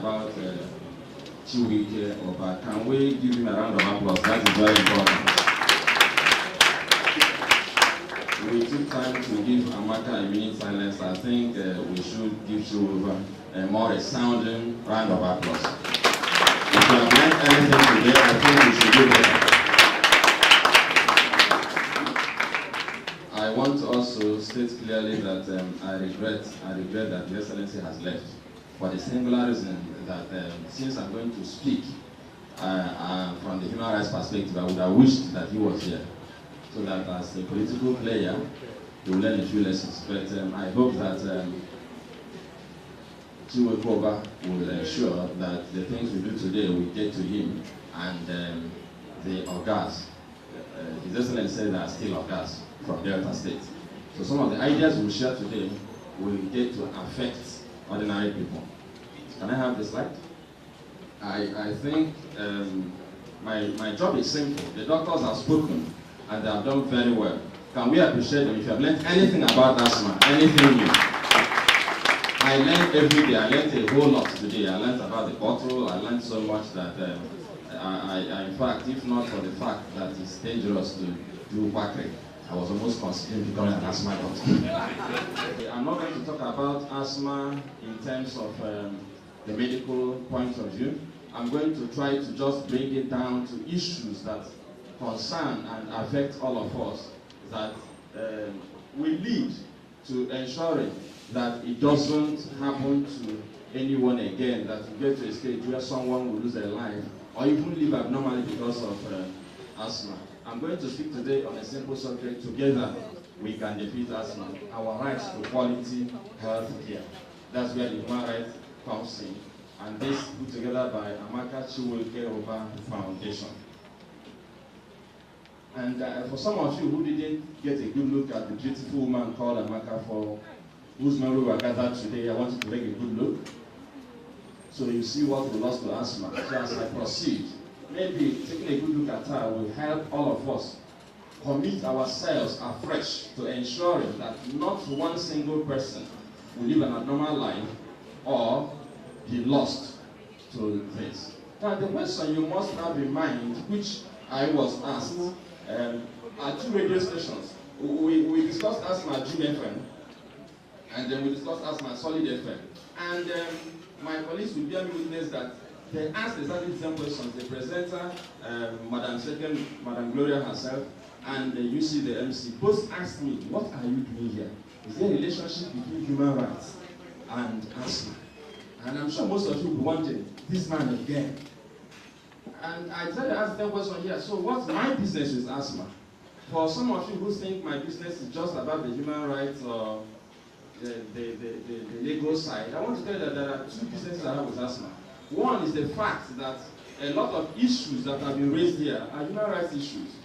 about Chiwuike-Uba. Can we give him a round of applause? That is very important. We took time to give Amaka a minute silence. I think we should give Chiwuike a more resounding round of applause. If you have learned anything today, I think we should do better. I want to also state clearly that I regret that Your Excellency has left for the singular reason that since I'm going to speak from the human rights perspective, I would have wished that he was here, so that as a political player, he will learn a few lessons. But I hope that Chiwuike-Uba will ensure that the things we do today will get to him and the orgas. His Excellency said there are still orgas from Delta State. So some of the ideas we share today will get to affect ordinary people. Can I have the slide? I think my job is simple. The doctors have spoken and they have done very well. Can we appreciate them? If you have learned anything about asthma, anything new? I learned every day. I learned a whole lot today. I learned about the bottle. I learned so much that I in fact, if not for the fact that it's dangerous to do quackery, I was almost considering becoming an asthma doctor. I'm not going to talk about asthma in terms of the medical point of view. I'm going to try to just bring it down to issues that concern and affect all of us, that will lead to ensuring that it doesn't happen to anyone again, that we get to a stage where someone will lose their life or even live abnormally because of asthma. I'm going to speak today on a simple subject: together we can defeat asthma, our rights to quality health care. That's where the human rights comes in, and this put together by Amaka Chiwuike-Uba Foundation. And for some of you who didn't get a good look at the beautiful woman called Amaka, for whose memory we are gathered today, I want you to take a good look, so you see what we lost to asthma. So as I proceed, maybe taking a good look at her will help all of us commit ourselves afresh to ensuring that not one single person will live an abnormal life or be lost to this. Now, the question you must have in mind, which I was asked, are two radio stations. We discussed asthma at GFM, and then we discussed asthma at Solid FM. And my colleagues will bear me witness that they asked exactly the same questions. The presenter, Madam Gloria herself, and the UC, the MC, both asked me, what are you doing here? Is there a relationship between human rights and asthma? And I'm sure most of you will be wondering, this man again. And I decided to ask them question here. So what's my business with asthma? For some of you who think my business is just about the human rights or the legal side, I want to tell you that there are two businesses I have with asthma. One is the fact that a lot of issues that have been raised here are human rights issues.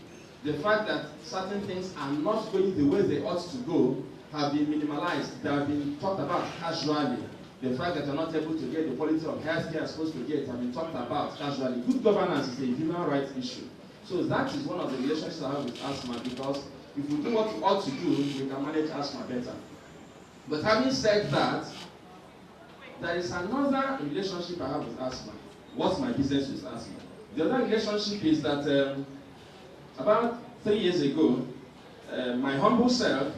The fact that certain things are not going the way they ought to go have been minimalized. They have been talked about casually. The fact that you're not able to get the quality of health care you're supposed to get have been talked about casually. Good governance is a human rights issue. So that is one of the relationships I have with asthma, because if we do what we ought to do, we can manage asthma better. But having said that, there is another relationship I have with asthma. What's my business with asthma? The other relationship is that about 3 years ago, my humble self,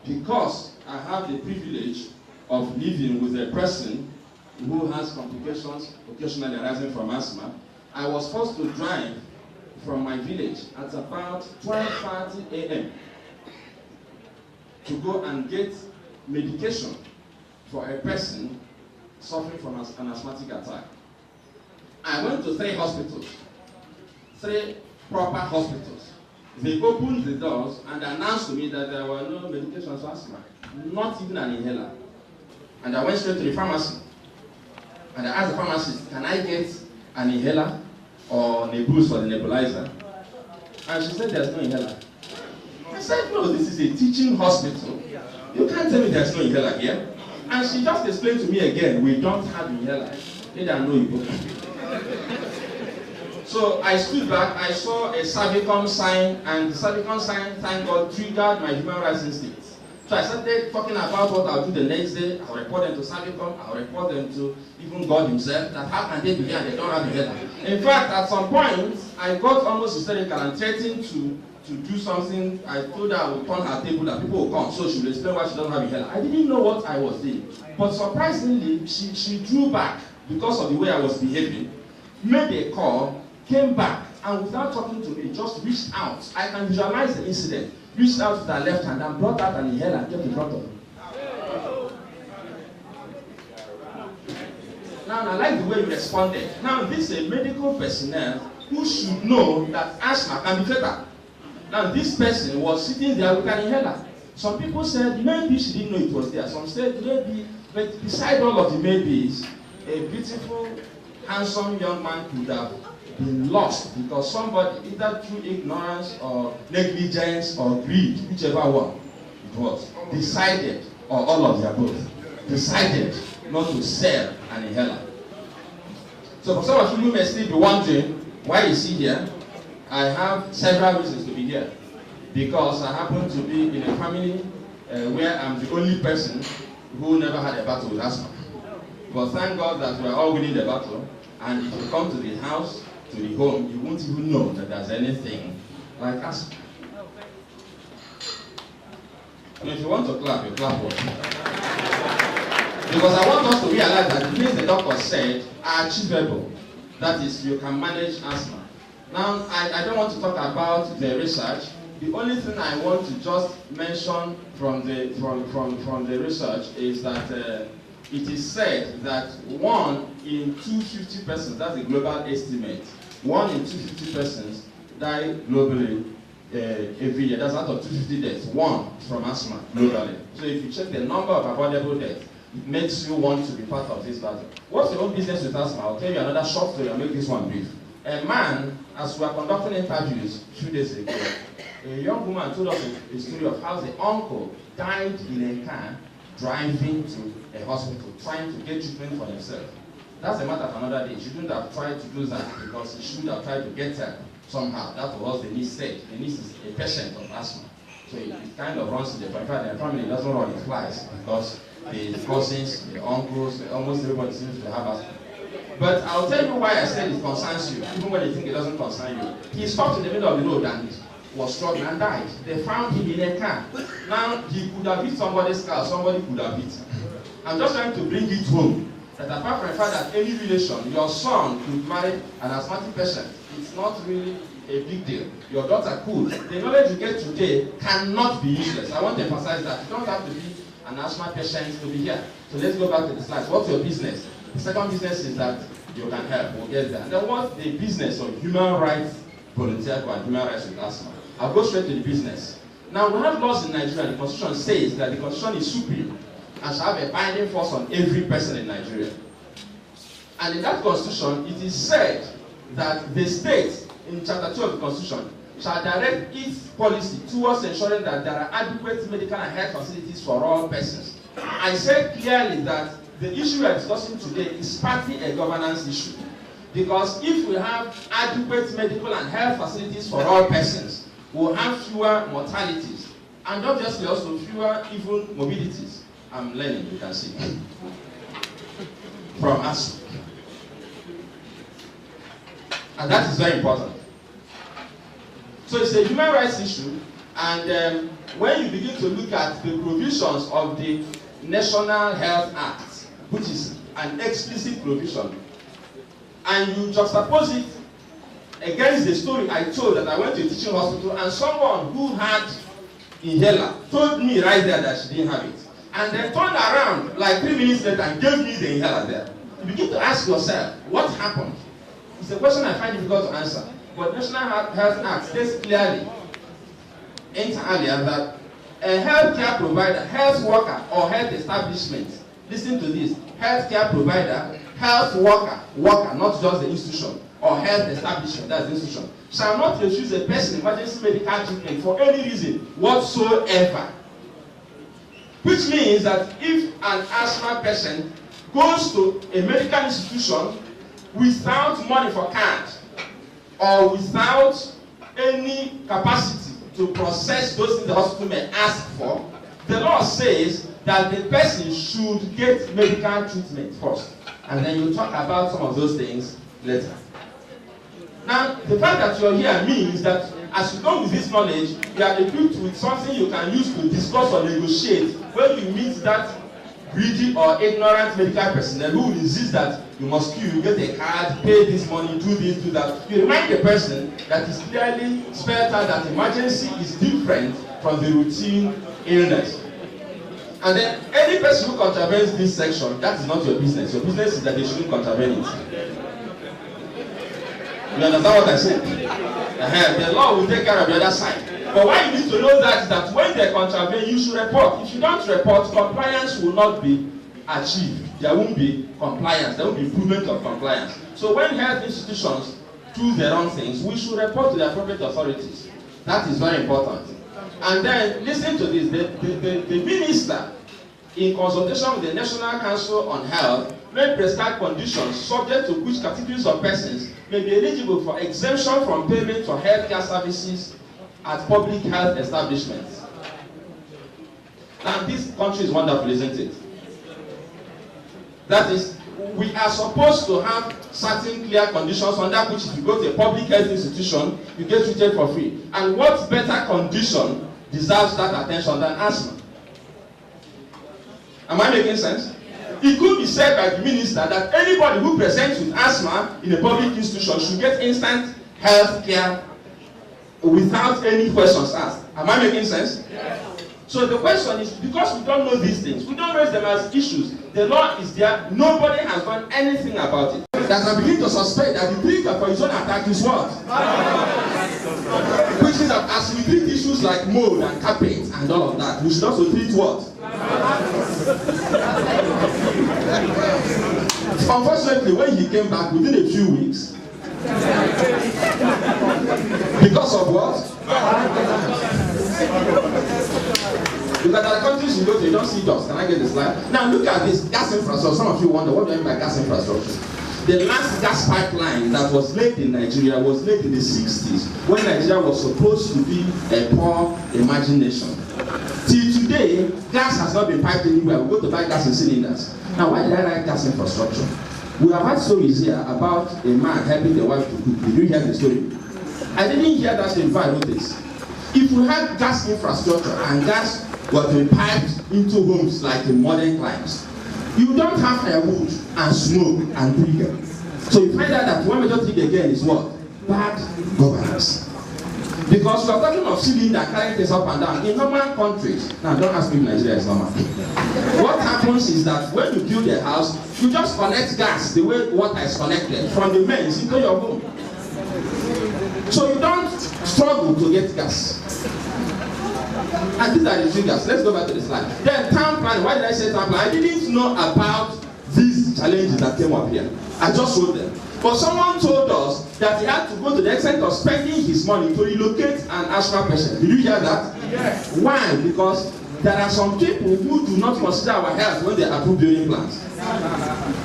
because I have the privilege of living with a person who has complications occasionally arising from asthma, I was forced to drive from my village at about 12:30 a.m. to go and get medication for a person suffering from an asthmatic attack. I went to 3 hospitals, 3 proper hospitals. They opened the doors and announced to me that there were no medications for asthma, not even an inhaler. And I went straight to the pharmacy. And I asked the pharmacist, can I get an inhaler or nebulous for the nebulizer? And she said, there's no inhaler. I said, no, this is a teaching hospital. You can't tell me there's no inhaler here. And she just explained to me again, we don't have inhaler. They don't know you. So I stood back, I saw a cervicum sign, and the cervicum sign, thank God, triggered my human rights instincts. So I started talking about what I'll do the next day. I'll report them to Savicom. I'll report them to even God himself. That how can they be here and they don't have inhaler? In fact, at some point, I got almost hysterical and threatened to do something. I told her I would turn her table, that people will come, so she will explain why she doesn't have inhaler. I didn't know what I was doing. But surprisingly, she drew back because of the way I was behaving, made a call, came back, and without talking to me, just reached out. I can visualize the incident. Reached out to her left hand and brought out an inhaler and kept in front of me. Now, I like the way you responded. Now, this is a medical personnel who should know that asthma can be fatal. Now, this person was sitting there with an inhaler. Some people said maybe she didn't know it was there. Some said maybe, but beside all of the maybes, a beautiful, handsome young man could have been lost because somebody, either through ignorance or negligence or greed, whichever one it was, decided, or all of the above, decided not to sell an inhaler. So for some of you who may still be wondering why you see here, I have several reasons to be here. Because I happen to be in a family where I'm the only person who never had a battle with asthma. But thank God that we're all winning the battle, and if you come to the house, to the home, you won't even know that there's anything like asthma. And if you want to clap, you clap what? Because I want us to realize that the things the doctor said are achievable. That is, you can manage asthma. Now, I don't want to talk about the research. The only thing I want to just mention from the research is that it is said that 1 in 250 persons, that's a global estimate, 1 in 250 persons die globally every year. That's out of 250 deaths, 1 from asthma globally. So if you check the number of avoidable deaths, it makes you want to be part of this battle. What's your own business with asthma? I'll tell you another short story. I'll make this one brief. A man, as we were conducting interviews 2 days ago, a young woman told us a story of how the uncle died in a car driving to a hospital, trying to get treatment for himself. That's a matter for another day. She shouldn't have tried to do that because she should have tried to get help somehow. That was what the niece said. The niece is a patient of asthma. So it kind of runs in the family. In fact, the family doesn't run, it flies because the cousins, the uncles, almost everybody seems to have asthma. But I'll tell you why I said it concerns you, even when you think it doesn't concern you. He stopped in the middle of the road and was struggling and died. They found him in a car. Now, he could have hit somebody's car, somebody could have hit him. I'm just trying to bring it home that apart from the fact that any relation, your son could marry an asthmatic patient, it's not really a big deal. Your daughter could. The knowledge you get today cannot be useless. I want to emphasize that. You don't have to be an asthma patient to be here. So let's go back to the slides. What's your business? The second business is that you can help. We'll get there. And then what's the business of human rights volunteer for human rights with asthma? I'll go straight to the business. Now, we have laws in Nigeria. The Constitution says that the Constitution is supreme and shall have a binding force on every person in Nigeria. And in that Constitution, it is said that the state, in Chapter 2 of the Constitution, shall direct its policy towards ensuring that there are adequate medical and health facilities for all persons. I said clearly that the issue we are discussing today is partly a governance issue. Because if we have adequate medical and health facilities for all persons, we'll have fewer mortalities. And obviously also fewer even mobilities. I'm learning, you can see. From us. And that is very important. So it's a human rights issue. And when you begin to look at the provisions of the National Health Act, which is an explicit provision, and you juxtapose it against the story I told that I went to a teaching hospital and someone who had inhaler told me right there that she didn't have it, and then turned around like 3 minutes later and gave me the inhaler there. You begin to ask yourself, what happened? It's a question I find difficult to answer. But National Health Act states clearly, inter alia, that a healthcare provider, health worker, or health establishment, listen to this, healthcare provider, health worker, not just the institution, or health establishment, that's the institution, shall not refuse a person emergency medical treatment for any reason whatsoever. Which means that if an asthma patient goes to a medical institution without money for cash, or without any capacity to process those things the hospital may ask for, the law says that the person should get medical treatment first, and then you talk about some of those things later. Now, the fact that you're here means that as you come with this knowledge, you are equipped with something you can use to discuss or negotiate when you meet that greedy or ignorant medical personnel who will insist that you must queue, get a card, pay this money, do this, do that. You remind the person that is clearly spelled out that emergency is different from the routine illness. And then any person who contravenes this section, that is not your business. Your business is that they shouldn't contravene it. You understand what I said? The law will take care of the other side. But why you need to know that is that when they contravene, you should report. If you don't report, compliance will not be achieved. There won't be compliance. There won't be improvement of compliance. So when health institutions do their own things, we should report to the appropriate authorities. That is very important. And then listen to this. The minister, in consultation with the National Council on Health, may prescribe conditions subject to which categories of persons may be eligible for exemption from payment for healthcare services at public health establishments. Now, this country is wonderful, isn't it? That is, we are supposed to have certain clear conditions under which if you go to a public health institution, you get treated for free. And what better condition deserves that attention than asthma? Am I making sense? It could be said by the minister that anybody who presents with asthma in a public institution should get instant health care without any questions asked. Am I making sense? Yes. So the question is, because we don't know these things, we don't raise them as issues. The law is there. Nobody has done anything about it. That I begin to suspect that the trigger for his own attack is what? Which is that as we treat issues like mold and carpet and all of that, we should also treat what? Unfortunately, when he came back within a few weeks, because of what? Because at the countries you go to, you don't see dust. Can I get this slide? Now look at this gas infrastructure. Some of you wonder, what do I mean by gas infrastructure? The last gas pipeline that was laid in Nigeria was laid in the 60s, when Nigeria was supposed to be a poor emerging nation. Till today, gas has not been piped anywhere. We go to buy gas in cylinders. Now, why did I write gas infrastructure? We have had stories here about a man helping the wife to cook. Did you hear the story? I didn't hear that before I wrote this. If we had gas infrastructure and gas was to be piped into homes like in modern times, you don't have firewood and smoke and trigger. So you find out that one major thing again is what? Bad governance. Because we are talking of cylinder carrying things up and down. In normal countries, now don't ask me if Nigeria is normal. What happens is that when you build a house, you just connect gas the way water is connected from the mains into your home. So you don't struggle to get gas. And these are the triggers. Let's go back to the slide. Then town planning. Why did I say town planning? I didn't know about these challenges that came up here. I just wrote them. But someone told us that he had to go to the extent of spending his money to relocate an asthma patient. Did you hear that? Yes. Why? Because there are some people who do not consider our health when they approve building plans.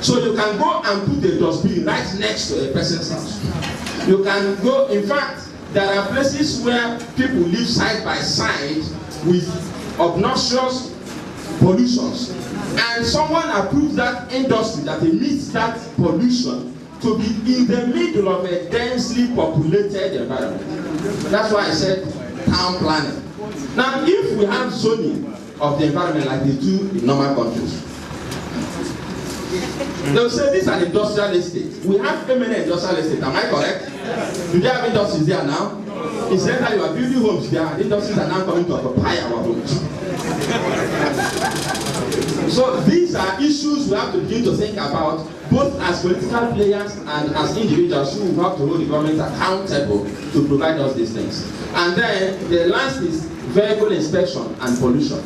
So you can go and put a dustbin right next to a person's house. You can go, in fact, there are places where people live side by side with obnoxious pollutions. And someone approves that industry that emits that pollution to be in the middle of a densely populated environment. That's why I said town planning. Now, if we have zoning of the environment like they do in normal countries, they'll say these are industrial estates. We have eminent industrial estates. Am I correct? Do they have industries there now? Incidentally, we are building homes there, and industries are now coming to occupy our homes. So these are issues we have to begin to think about, both as political players and as individuals who have to hold the government accountable to provide us these things. And then the last is vehicle inspection and pollution.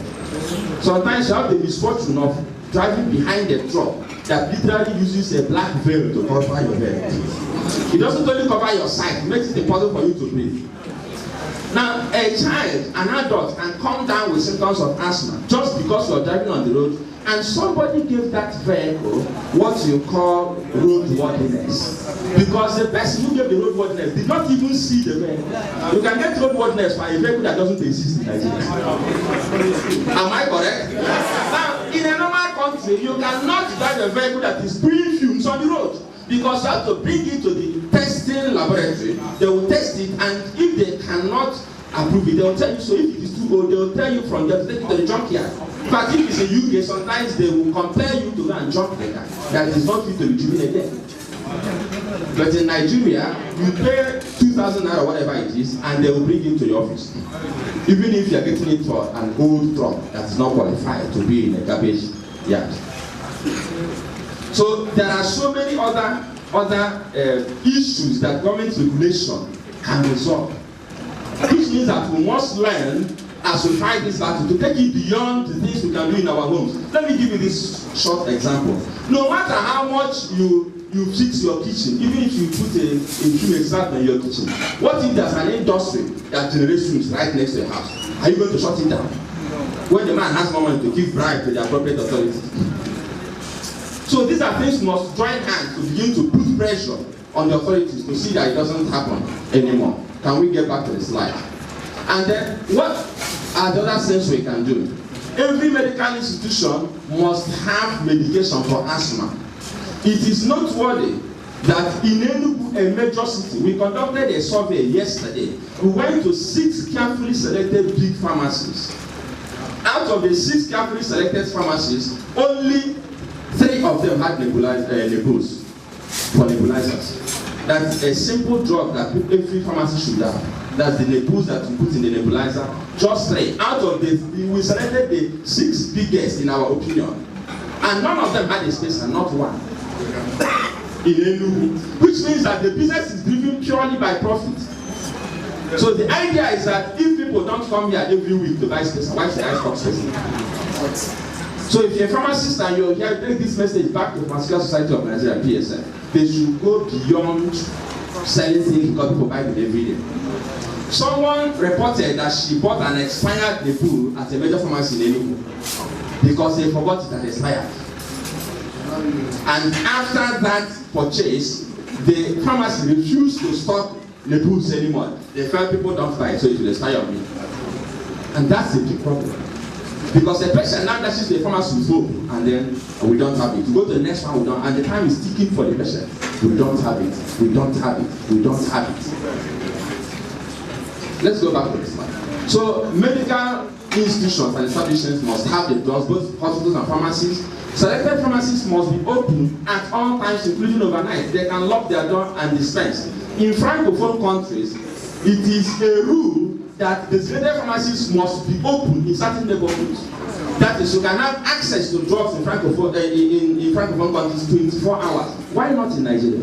Sometimes you have the misfortune of driving behind a truck that literally uses a black veil to cover your head. It doesn't only cover your sight, it makes it impossible for you to breathe. Now, a child, an adult, can come down with symptoms of asthma just because you are driving on the road and somebody gave that vehicle what you call roadworthiness. Because the person who gave the roadworthiness did not even see the vehicle. You can get roadworthiness for a vehicle that doesn't exist in Nigeria. Am I correct? Now, in a normal country, you cannot drive a vehicle that is breathing fumes on the road. Because you have to bring it to the testing laboratory. They will test it, and if they cannot approve it, they will tell you. So if it is too old, they will tell you from there to take it to the junkyard. But if it's in UK, sometimes they will compel you to go and jump the car that is not fit to be driven again. But in Nigeria, you pay 2,000 naira or whatever it is, and they will bring it to your office. Even if you are getting it for an old truck that is not qualified to be in a garbage yard. So there are so many other issues that government regulation can resolve. Which means that we must learn as we fight this battle to take it beyond the things we can do in our homes. Let me give you this short example. No matter how much you fix your kitchen, even if you put a fume extract in your kitchen, what if there's an industry that generates fumes right next to your house? Are you going to shut it down? When the man has more money to give bribe to the appropriate authority. So these are things we must join hands to begin to put pressure on the authorities to see that it doesn't happen anymore. Can we get back to the slide? And then, what are the other things we can do? Every medical institution must have medication for asthma. It is noteworthy that in Enugu, a major city, we conducted a survey yesterday. We went to 6 carefully selected big pharmacies. Out of the 6 carefully selected pharmacies, only 3 of them had nebulizers for nebulizers. That's a simple drug that every pharmacy should have. That's the nebulizers that we put in the nebulizer. Just 3. Out of the, we selected the 6 biggest in our opinion. And none of them had a space, and not one. In Enugu. Which means that the business is driven purely by profit. So the idea is that if people don't come here every week to buy space, why should I stop space? So if you're a pharmacist and you're here, take this message back to the Pharmaceutical Society of Nigeria, PSN. They should go beyond selling things because people buy them every day. Someone reported that she bought an expired Nebu at a major pharmacy in Enugu because they forgot it had expired. And after that purchase, the pharmacy refused to stock Nebus anymore. They felt people don't buy it, so it will expire me. And that's the big problem. Because the person now dashes the pharmacy with hope, and then we don't have it. We go to the next one, we don't, and the time is ticking for the patient. We don't have it. We don't have it. We don't have it. Let's go back to this one. So medical institutions and establishments must have the doors, both hospitals and pharmacies. Selected pharmacies must be open at all times, including overnight. They can lock their door and dispense. In Francophone countries, it is a rule that the selected pharmacies must be open in certain neighborhoods. That is, you can have access to drugs in Francophone countries 24 hours. Why not in Nigeria?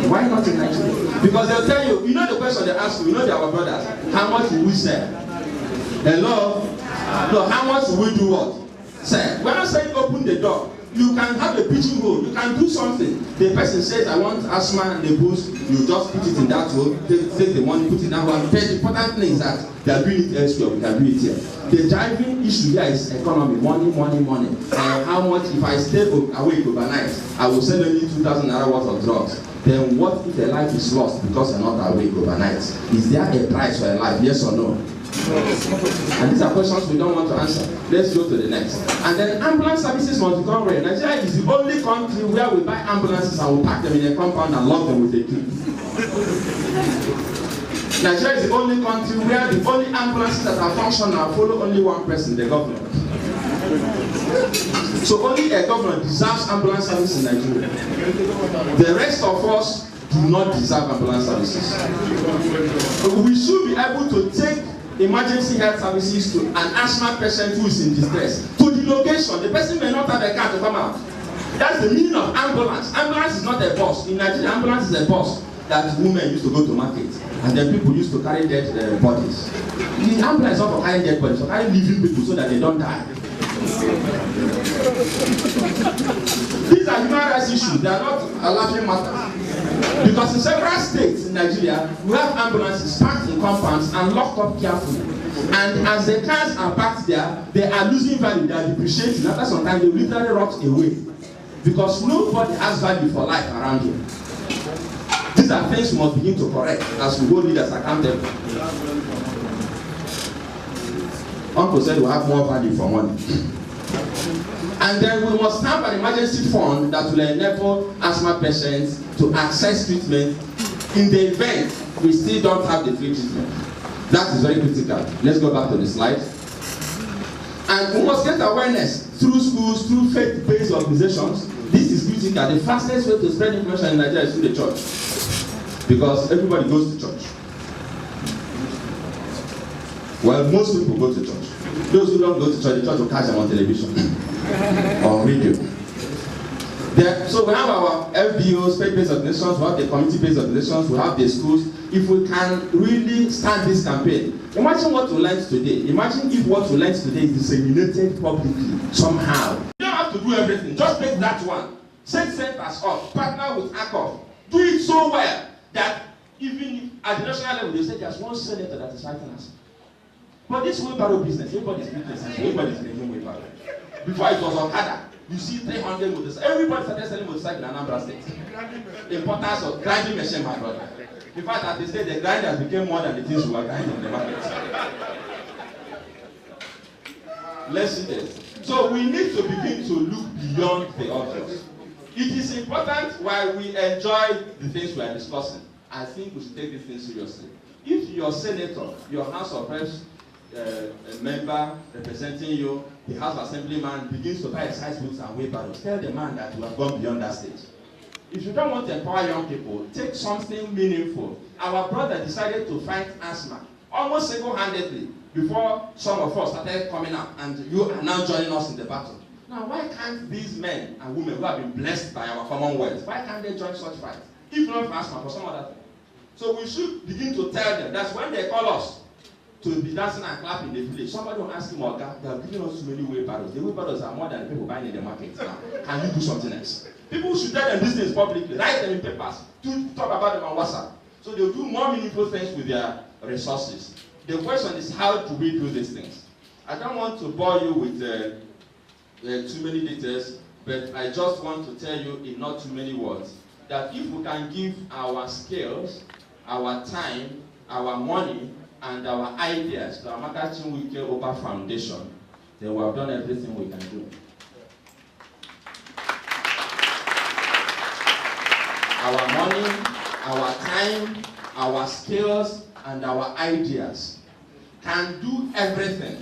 Why not in Nigeria? Because they'll tell you, you know the question they ask you, you know they are our brothers, how much will we sell? Hello? No, how much will we do what? Sir, we're not saying open the door. You can have a pigeonhole. You can do something. The person says, I want asthma and the boost. You just put it in that hole, take the money, put it in that one. The important thing is that they are doing it elsewhere. We can do it here. The driving issue here is economy. Money, money, money. How much, if I stay awake overnight, I will sell only 2,000 naira worth of drugs. Then what if a life is lost because you're not awake overnight? Is there a price for a life? Yes or no? And these are questions we don't want to answer. Let's go to the next. And then ambulance services must become rare. Nigeria is the only country where we buy ambulances and we pack them in a compound and lock them with a key. Nigeria is the only country where the only ambulances that are functional follow only one person, the governor. So only a governor deserves ambulance service in Nigeria. The rest of us do not deserve ambulance services. We should be able to take emergency health services to an asthma patient who is in distress to the location. The person may not have a car to come out. That's the meaning of ambulance. Ambulance is not a bus. In Nigeria, ambulance is a bus that women used to go to market, and then people used to carry dead bodies. The ambulance is not for carrying dead bodies, for carrying living people so that they don't die. These are human rights issues. They are not a laughing matter. Because in several states in Nigeria, we have ambulances packed in compounds and locked up carefully. And as the cars are parked there, they are losing value, they are depreciating. After some time, they will literally rot away. Because nobody has value for life around here. These are things we must begin to correct as we hold leaders accountable. Uncle said we have more value for money. And then we must have an emergency fund that will enable asthma patients to access treatment in the event we still don't have the free treatment. That is very critical. Let's go back to the slide. And we must get awareness through schools, through faith-based organizations. This is critical. The fastest way to spread information in Nigeria is through the church. Because everybody goes to church. Well, most people go to church. Those who don't go to church, the church will catch them on television or radio. So we have our FBOs, faith-based organizations, we have the community-based organizations, we have the schools. If we can really start this campaign, imagine what we learned today. Imagine if what we learned today is disseminated publicly somehow. You don't have to do everything. Just take that one. Set centers up. Partner with ACOF. Do it so well that even if at the national level they say there's one senator that is fighting us. But this wheelbarrow business, everybody's business, everybody's making wheelbarrow. Before it was Okada, you see 300 motorcycles. Everybody started selling motorcycles in Anambra State. Importers of grinding machine, my brother. In fact, at the state, the grinders became more than the things we were grinding in the market. Let's see this. So we need to begin to look beyond the obvious. It is important while we enjoy the things we are discussing. I think we should take this thing seriously. If your senator, your House of Reps, a member representing you, the House Assemblyman begins to buy exercise books and wheelbarrows, tell the man that you have gone beyond that stage. If you don't want to empower young people, take something meaningful. Our brother decided to fight asthma almost single-handedly before some of us started coming up, and you are now joining us in the battle. Now, why can't these men and women who have been blessed by our commonwealth, why can't they join such fights? If not for asthma, for some other thing. So we should begin to tell them. That's when they call us to be dancing and clapping in the village. Somebody will ask him, Oga, they have given us too many wheelbarrows. The wheelbarrows are more than the people buying in the market now. Can you do something else? People should tell them these things publicly. Write them in papers. Talk about them on WhatsApp. So they'll do more meaningful things with their resources. The question is, how do we do these things? I don't want to bore you with too many details, but I just want to tell you in not too many words that if we can give our skills, our time, our money, and our ideas to Amaka Chiwuike-Uba Foundation, then we have done everything we can do. Our money, our time, our skills, and our ideas can do everything.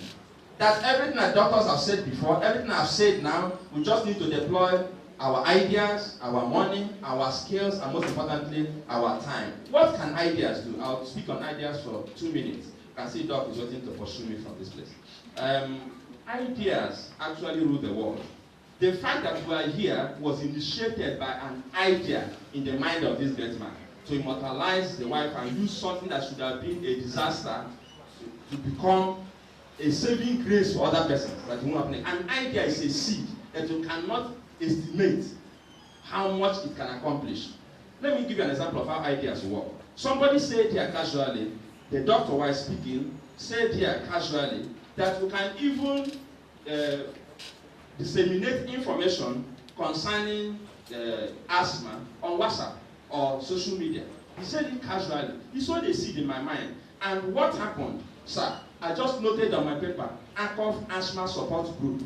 That's everything that doctors have said before, everything I've said now. We just need to deploy our ideas, our money, our skills, and most importantly, our time. What can ideas do? I'll speak on ideas for 2 minutes. I can see Doc is waiting to pursue me from this place. Ideas actually rule the world. The fact that we are here was initiated by an idea in the mind of this great man to immortalize the wife and use something that should have been a disaster to become a saving grace for other persons. That won't happen. An idea is a seed that you cannot estimate how much it can accomplish. Let me give you an example of how ideas work. Somebody said here casually, the doctor was speaking, said here casually, that we can even disseminate information concerning asthma on WhatsApp or social media. He said it casually. He sowed a seed in my mind. And what happened, sir? I just noted on my paper, ACOF Asthma Support Group.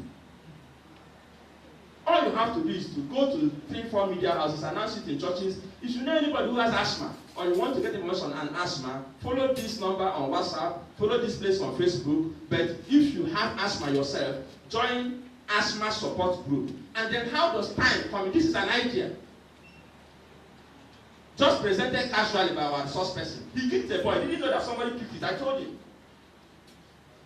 All you have to do is to go to 3-4 media houses, announce it in churches. If you know anybody who has asthma, or you want to get information on asthma, follow this number on WhatsApp, follow this place on Facebook. But if you have asthma yourself, join Asthma Support Group. And then how does time come in? This is an idea. Just presented casually by our resource person. He kicked a boy. He didn't know that somebody kicked it. I told him.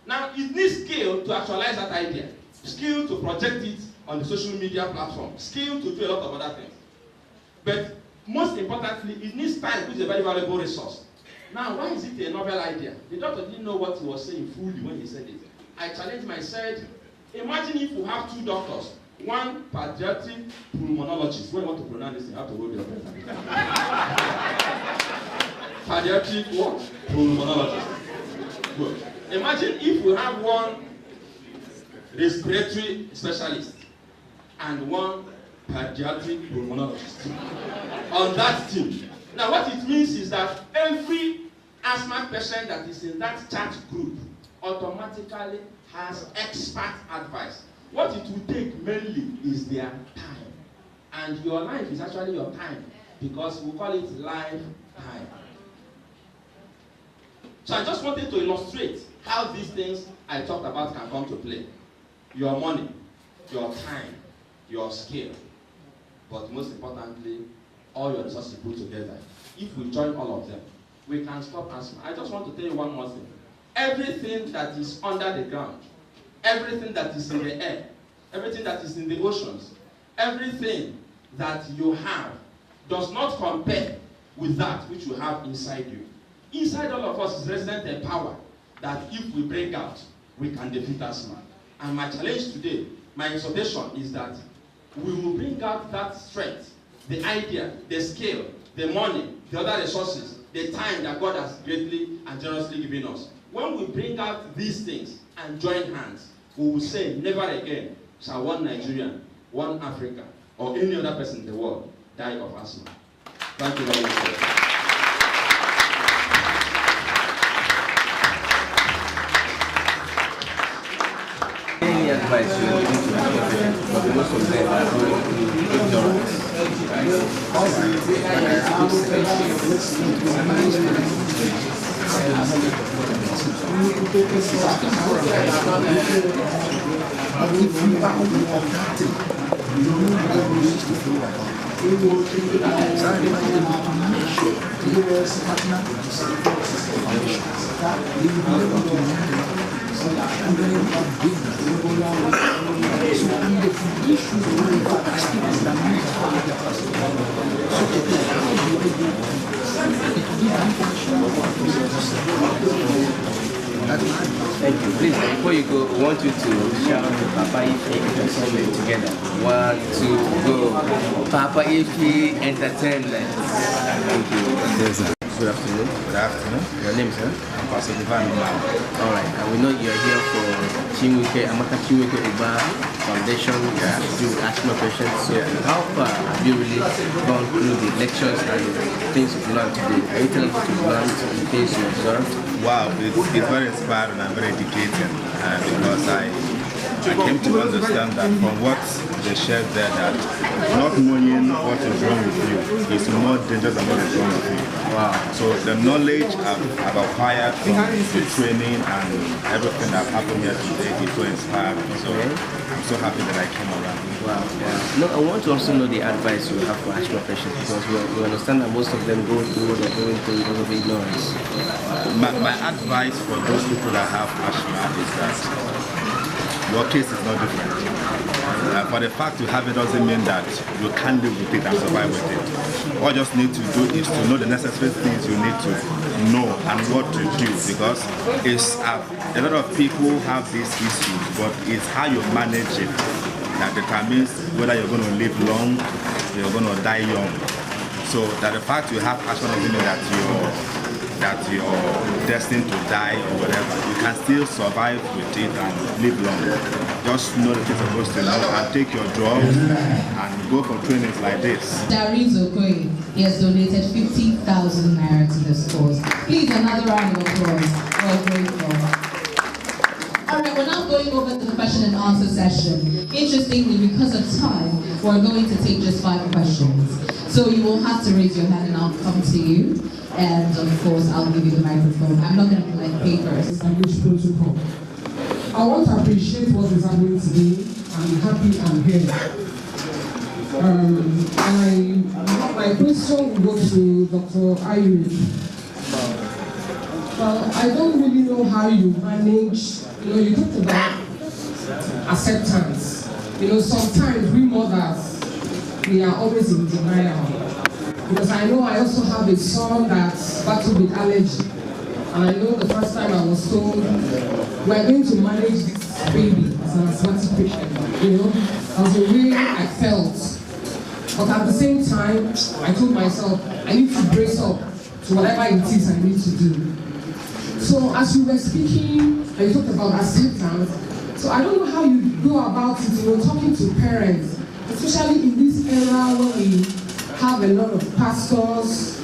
Now, it needs skill to actualize that idea. Skill to project it on the social media platform. Skill to do a lot of other things. But most importantly, it needs time, which is a very valuable resource. Now, why is it a novel idea? The doctor didn't know what he was saying fully when he said it. I challenged him. I said, imagine if you have 2 doctors, one pediatric pulmonologist. When you want to pronounce this, you have to hold your breath. Pediatric what? Pulmonologist. Good. Imagine if we have one respiratory specialist and one pediatric pulmonologist on that team. Now what it means is that every asthma patient that is in that chat group automatically has expert advice. What it will take mainly is their time. And your life is actually your time, because we call it lifetime. So I just wanted to illustrate how these things I talked about can come to play. Your money, your time, your skill, but most importantly, all your resources put together. If we join all of them, we can stop asthma. I just want to tell you one more thing. Everything that is under the ground, everything that is in the air, everything that is in the oceans, everything that you have does not compare with that which you have inside you. Inside all of us is resident a power that if we bring out, we can defeat asthma. And my challenge today, my exhortation is that we will bring out that strength, the idea, the skill, the money, the other resources, the time that God has greatly and generously given us. When we bring out these things and join hands, we will say never again shall one Nigerian, one African, or any other person in the world die of asthma. Thank you very much. Any advice you want to give, but most of them are really ignorant. Thank you. Please, before you go, I want you to shout Papa Ifi Entertainment together. 1, 2, go. Papa Ifi Entertainment. Thank you. Yes, good afternoon. Good afternoon. Your name, sir? I'm Pastor Divine. All right. And we know you're here for Amaka Chiwuike-Uba Foundation to do with asthma patients. So how far have you really gone through the lectures and things you've learned today? Are you telling us what you've learned and things you observed? Wow, it's very inspiring and very educating because I came to understand that from what they shared there, that not knowing what is wrong with you is more dangerous than what is wrong with you. Wow. So the knowledge I've acquired from the training and everything that happened here today is so inspiring. So I'm so happy that I came around. Wow. Yeah. No, I want to also know the advice you have for asthma patients, because we understand that most of them go through what they're going through because of ignorance. My advice for those people that have asthma is that your case is not different. For the fact you have it doesn't mean that you can't live with it and survive with it. All you just need to do is to know the necessary things you need to know and what to do, because it's a lot of people have these issues, but it's how you manage it that determines whether you're going to live long or you're going to die young. So that the fact you have asthma doesn't mean that you're destined to die or whatever. You can still survive with it and live long. Just know that you're supposed to know and take your drugs and go for trainings like this. Darren Zokoye, he has donated 50,000 naira to this cause. Please, another round of applause. Well grateful. Alright, we're now going over to the question and answer session. Interestingly, because of time, we're going to take just 5 questions. So you will have to raise your hand and I'll come to you. And of course, I'll give you the microphone. I'm not going to collect papers. Established protocol. I want to appreciate what is happening today. I'm happy I'm here. My question will go to Dr. Ayu. Well, I don't really know how you manage. You talked about acceptance. Sometimes we mothers, we are always in denial. Because I know I also have a son that's battled with allergy. And I know the first time I was told, we're going to manage this baby as an asthmatic patient. That was the way I felt. But at the same time, I told myself, I need to brace up to whatever it is I need to do. So as you were speaking, you talked about acceptance. So I don't know how you go about it, talking to parents, especially in this era when we have a lot of pastors.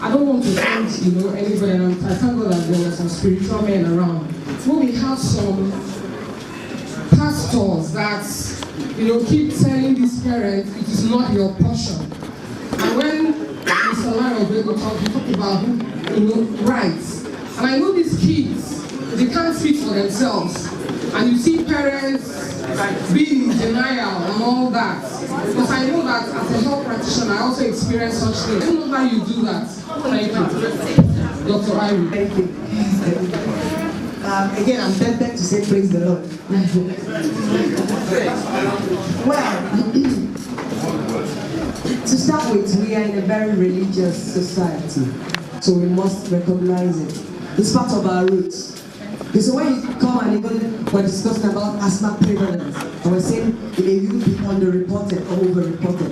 I don't want to offend, anybody, and I thank God that there were some spiritual men around. When we have some pastors that, keep telling these parents it is not your portion. And when Mr. Lyle talked about, rights. And I know these kids, they can't speak for themselves. And you see parents being in denial and all that. Because I know that as a health practitioner, I also experience such things. I don't know how you do that. Thank you. Dr. Irie. Thank you. Again, I'm tempted to say praise the Lord. Well, to start with, we are in a very religious society. So we must recognize it. It's part of our roots. So when you come and even we're discussing about asthma prevalence, and we're saying it may be underreported or overreported.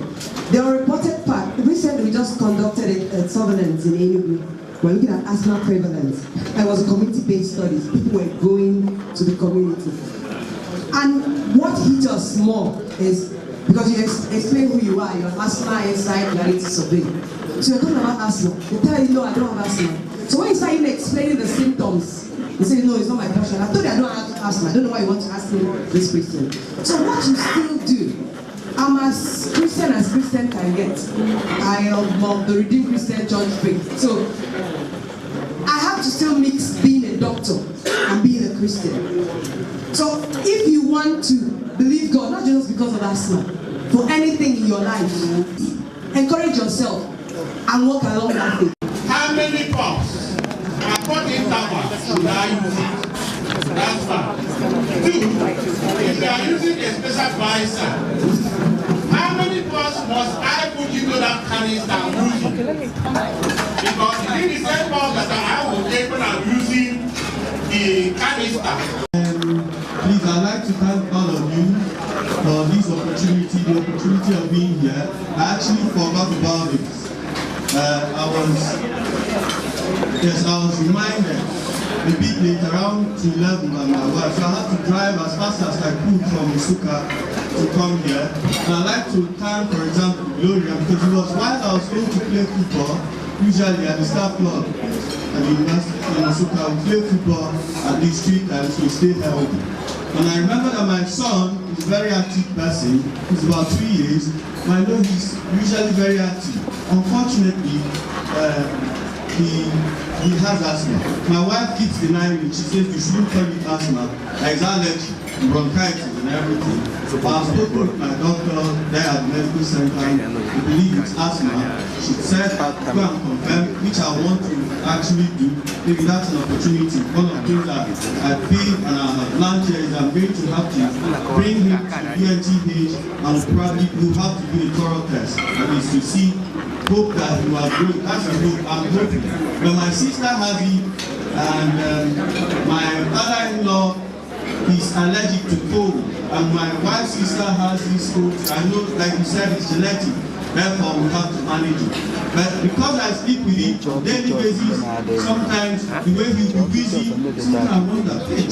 The unreported part, recently we just conducted a surveillance in Enugu. We're looking at asthma prevalence. It was a community-based study. People were going to the community. And what hit us more is, because you explain who you are, you're asthma inside, reality survey. So you're talking about asthma. They tell you, no, I don't have asthma. So when you start even explaining the symptoms, you say, no, it's not my passion. I told you I don't have asthma. I don't know why you want to ask me this question. So what you still do, I'm as Christian can get. I am of the Redeemed Christian Church faith. So I have to still mix being a doctor and being a Christian. So if you want to believe God, not just because of asthma, for anything in your life, encourage yourself and walk along that way. How many puffs? At what interval should I use it? That's one. Two, if you are using a special visor, how many puffs must I put into that canister and use it? Because it is the same puff that I will take when I'm using the canister. Please, I'd like to thank all of you for this opportunity, the opportunity of being here. I actually forgot about it. I was reminded a bit late, around 11 by my wife, so I had to drive as fast as I could from Isuka to come here. And I'd like to thank, for example, Gloria, because it was while I was going to play football, usually at the staff club at the University in Isuka, we play football at the street times to stay healthy. And I remember that my son is a very active person. He's about 3 years. I know he's usually very active. Unfortunately, he has asthma. My wife keeps denying it. She says you shouldn't call it asthma. It's allergy, bronchitis and everything. So I spoke with my doctor there at the medical center. We believe it's asthma. She said go and confirm, which I want to actually do. Maybe that's an opportunity. One of the things that I feel and I have planned here is I'm going to have to bring him to UNTH and probably will have to do a thorough test. That is to see, hope that you are good. That's a hope I'm hoping. But my sister has it, and my father-in-law is allergic to cold, and my wife's sister has this cold. I know, like you said, it's genetic. Therefore, we have to manage it. But because I sleep with it on a daily basis, sometimes the way he'll be busy, sometimes I wonder, hey,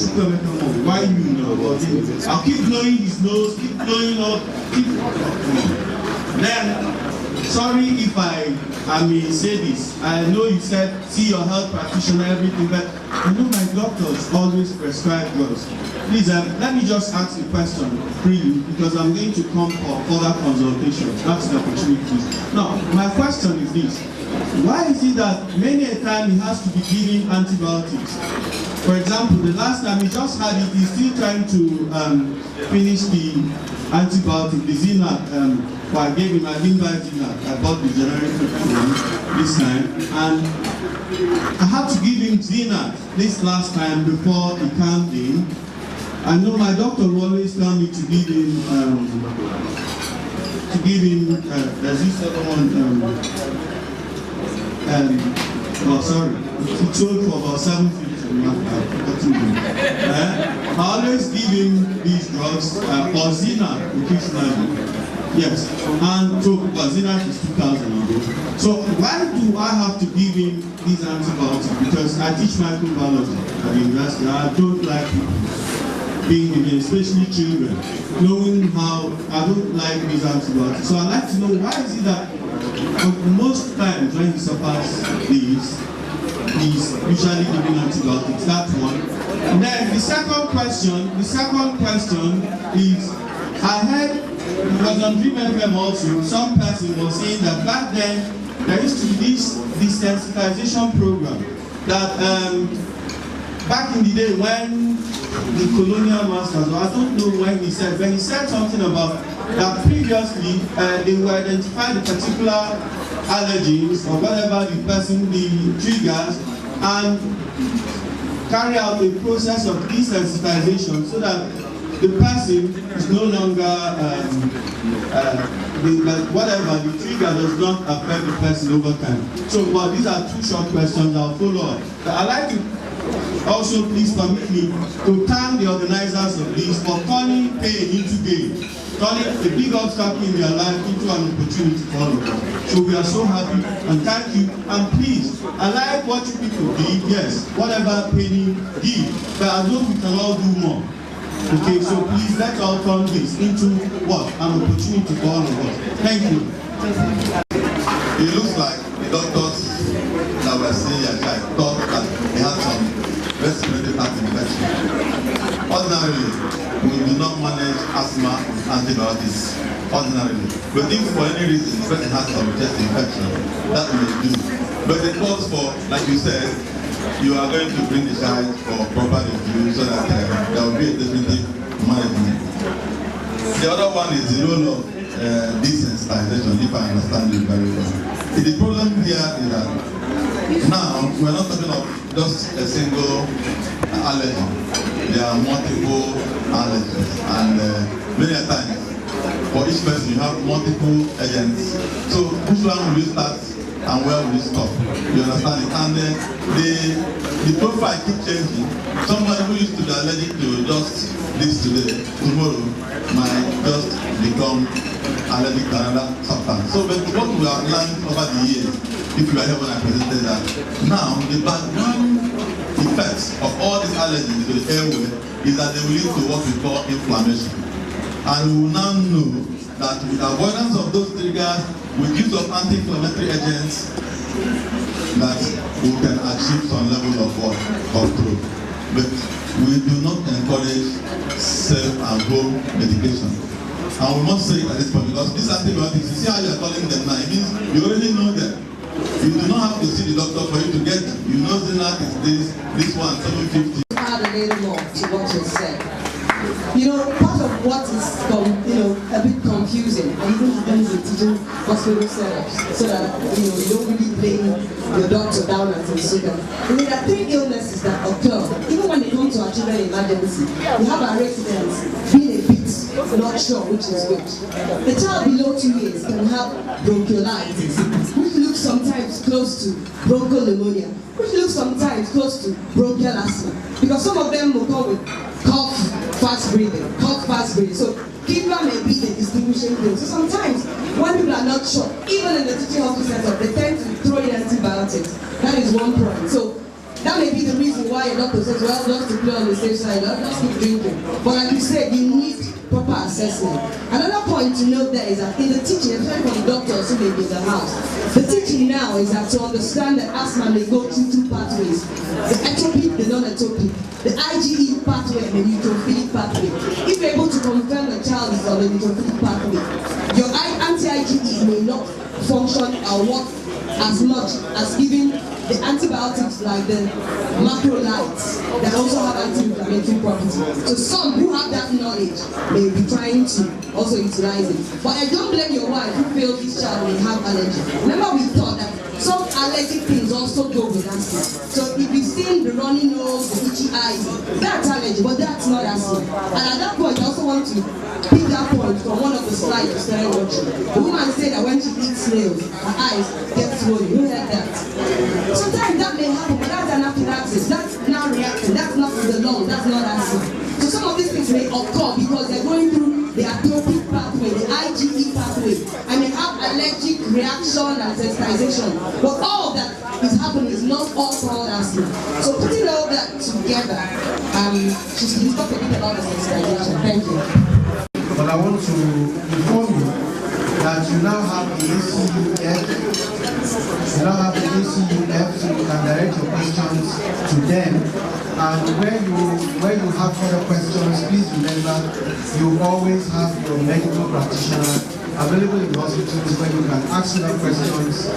why you know about it? I'll keep blowing his nose, keep blowing up, keep. Then, sorry if I may say this. I know you said see your health practitioner, everything, but I know my doctors always prescribe drugs. Please, let me just ask a question freely, because I'm going to come for further consultations. That's the opportunity. Now, my question is this. Why is it that many a time he has to be giving antibiotics? For example, the last time he just had it, he's still trying to finish the antibiotic, the Zinat. I gave him, I didn't buy Zinat. I bought the generic one this time. And I had to give him Zinat this last time before he calmed in. I know my doctor will always tell me to give him, there's this other one, oh sorry, he told for about 750. I always give him these drugs, or Zinat occasionally. Yes, and so Zinat is 2,000. So why do I have to give him these antibiotics? Because I teach microbiology at the university. I don't like being in it, especially children, knowing how I don't like these antibiotics. So I like to know why is it that most times when he suffers these, he's usually giving antibiotics. That's one. And then the second question is, I heard it was on Dream FM also, some person was saying that back then there used to be this desensitization program that back in the day when the colonial masters, I don't know when he said, but he said something about that previously they would identify the particular allergens or whatever the person, the triggers, and carry out a process of desensitization so that the person is no longer, whatever, the trigger does not affect the person over time. So, well, these are two short questions I'll follow up. But I'd like to also please permit me to thank the organizers of this for turning pain into gain, turning a big obstacle in their life into an opportunity for all of us. So we are so happy and thank you. And please, I like what you people did, yes, whatever penny give, but I know we can all do more. Okay, so please let's all turn this into what? An opportunity for all of us. Thank you. It looks like the doctors that were seeing your child thought that he had some respiratory tract infection. Ordinarily, we do not manage asthma with antibiotics. Ordinarily. But if for any reason the person has some chest infection, that we do. But it calls for, like you said, you are going to bring the child for proper review so that there will be a definitive management. The other one is the role of desensitization, if I understand you very well. The problem here is that now we're not talking of just a single allergen. There are multiple allergens, and many a times for each person you have multiple agents. So which one will you start and where will you stop? You understand it? And the profile keeps changing. Somebody who used to be allergic to just this today, tomorrow might just become allergic to another substance. So but what we have learned over the years, if you are here when I presented that, now the background effects of all these allergens to the airway is that they will lead to what we call inflammation. And we will now know that with avoidance of those triggers, with use of anti-inflammatory agents, that we can achieve some level of control. But we do not encourage self and home medication. And we must say it at this point, because these antibiotics, you see how you are calling them now, it means you already know them. You do not have to see the doctor for you to get them. You know Zinat is this one, 750. Add a little more to what you said. You know, part of what is, a bit confusing, and even happens in teaching hospital setups, so that, you don't really blame your doctor down at the sugar. There are three illnesses that occur, even when they come to our children emergency. We have our residents being a bit not sure which is which. The child below 2 years can have bronchiolitis, which looks sometimes close to bronchial pneumonia, which looks sometimes close to bronchial asthma, because some of them will come with cough, fast breathing. So fever may be the distinguishing thing. So sometimes when people are not sure, even in the teaching hospital setup, they tend to throw in antibiotics. That is one point. So that may be the reason why a doctor says, well, just to play on the safe side, just keep drinking. But like you said, you need proper assessment. Another point to note there is that in the teaching, especially for the doctors who may be in the house, the teaching now is that to understand that asthma may go through two pathways: the ectopic, the non-ectopic, the IgE pathway, and the neutrophilic pathway. If you're able to confirm the child is on the neutrophilic pathway, your anti-IgE may not function or work as much as giving the antibiotics like the macrolides that also have anti-inflammatory properties. So some who have that knowledge may be trying to also utilize it. But I don't blame your wife who feels this child may have allergy. Remember, we thought that some allergic things also go with asthma. So if you've seen the runny nose, the itchy eyes, that's allergy, but that's not asthma. And at that point, I also want to pick that point from one of the slides you started watching. The woman said that when she eats snails, her eyes get swollen. You heard that? Sometimes that may happen, but that's anaphylaxis. That's not reacting. That's not the lung. That's not asthma. So some of these things may occur because they're going through the ectopic pathway, the IgE pathway. inflammation and sensitization. But all of that is happening is not all called asthma. So putting all that together, he's talked a bit about the sensitization. Thank you. But I want to inform you that you now have the ACUF. You now have the ACUF, so you can direct your questions to them. And where you have further questions, please remember you always have your medical practitioner available in the hospitals where you can ask them questions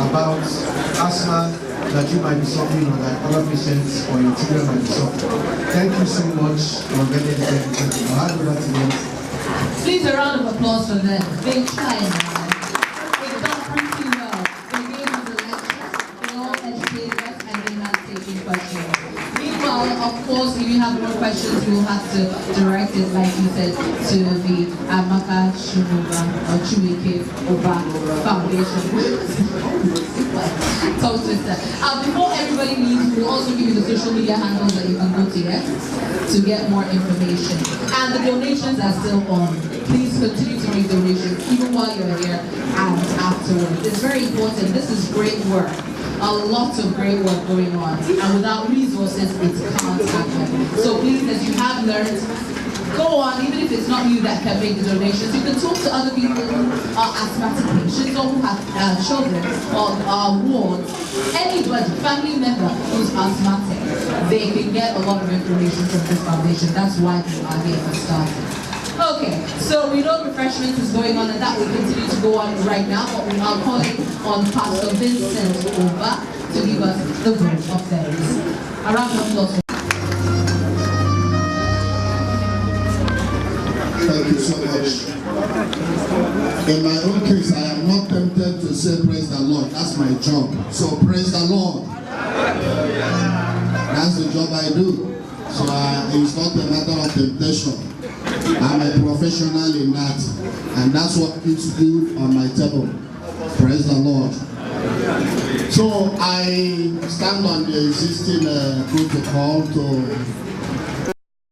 about asthma that you might be suffering or that other patients or your children might be suffering. Thank you so much for getting the presentation. I'll hand over to you. Please, a round of applause for them. They tried. They've done pretty well. They gave us the lecture, they all educated us, and they have taken questions. Meanwhile, of course, if you have more questions, you will have to direct it, like you said, to the Amaka Chiwuike-Uba Foundation. Tongue twister. Before everybody leaves, we'll also give you the social media handles that you can go to to get more information. And the donations are still on. Please continue to make donations even while you're here and afterwards. It's very important. This is great work. A lot of great work going on. And without resources, it can't happen. So please, as you have learned, go on, even if it's not you that can make the donations, you can talk to other people who are asthmatic patients or who have children or wards. Anybody, family member who's asthmatic, they can get a lot of information from this foundation. That's why we are here for starters. Okay, so we know refreshments is going on and that will continue to go on right now, but we are calling on Pastor Vincent Uba to give us the word of thanks. A round of applause. Thank you so much. In my own case, I am not tempted to say praise the Lord. That's my job. So praise the Lord. That's the job I do. So it's not a matter of temptation. I'm a professional in that. And that's what keeps food on my table. Praise the Lord. So I stand on the existing protocol to